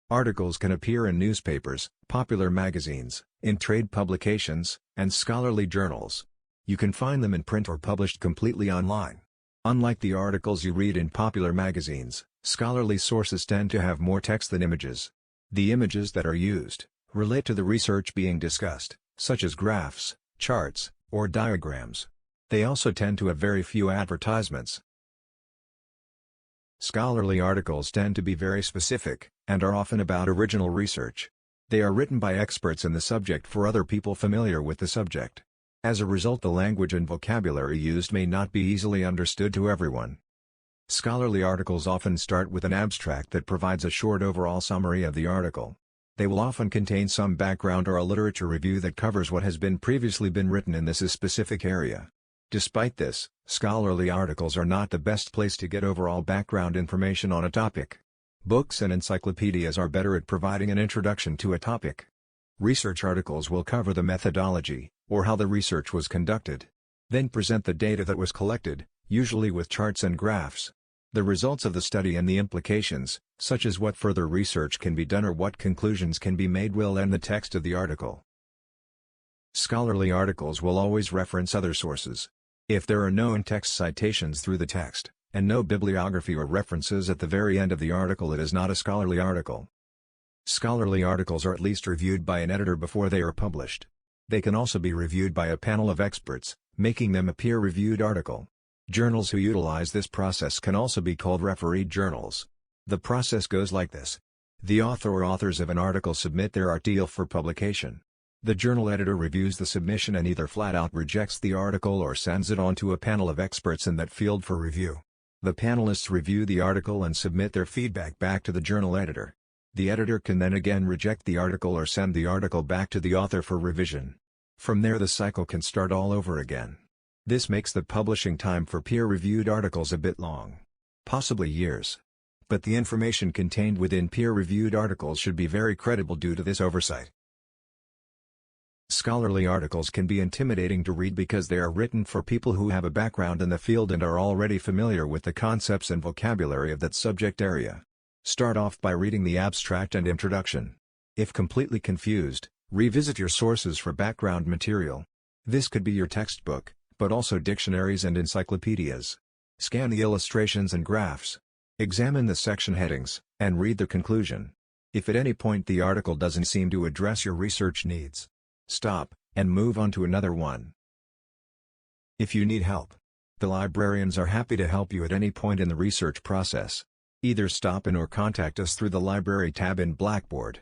Articles can appear in newspapers, popular magazines, in trade publications, and scholarly journals. You can find them in print or published completely online. Unlike the articles you read in popular magazines, scholarly sources tend to have more text than images. The images that are used relate to the research being discussed, such as graphs, charts, or diagrams. They also tend to have very few advertisements. Scholarly articles tend to be very specific, and are often about original research. They are written by experts in the subject for other people familiar with the subject. As a result, the language and vocabulary used may not be easily understood to everyone. Scholarly articles often start with an abstract that provides a short overall summary of the article. They will often contain some background or a literature review that covers what has previously been written in this specific area. Despite this, scholarly articles are not the best place to get overall background information on a topic. Books and encyclopedias are better at providing an introduction to a topic. Research articles will cover the methodology, or how the research was conducted. Then present the data that was collected, usually with charts and graphs. The results of the study and the implications, such as what further research can be done or what conclusions can be made, will end the text of the article. Scholarly articles will always reference other sources. If there are no in-text citations through the text, and no bibliography or references at the very end of the article, it is not a scholarly article. Scholarly articles are at least reviewed by an editor before they are published. They can also be reviewed by a panel of experts, making them a peer-reviewed article. Journals who utilize this process can also be called refereed journals. The process goes like this. The author or authors of an article submit their article for publication. The journal editor reviews the submission and either flat-out rejects the article or sends it on to a panel of experts in that field for review. The panelists review the article and submit their feedback back to the journal editor. The editor can then again reject the article or send the article back to the author for revision. From there, the cycle can start all over again. This makes the publishing time for peer-reviewed articles a bit long. Possibly years. But the information contained within peer-reviewed articles should be very credible due to this oversight. Scholarly articles can be intimidating to read because they are written for people who have a background in the field and are already familiar with the concepts and vocabulary of that subject area. Start off by reading the abstract and introduction. If completely confused, revisit your sources for background material. This could be your textbook, but also dictionaries and encyclopedias. Scan the illustrations and graphs. Examine the section headings, and read the conclusion. If at any point the article doesn't seem to address your research needs, stop, and move on to another one. If you need help, the librarians are happy to help you at any point in the research process. Either stop in or contact us through the Library tab in Blackboard.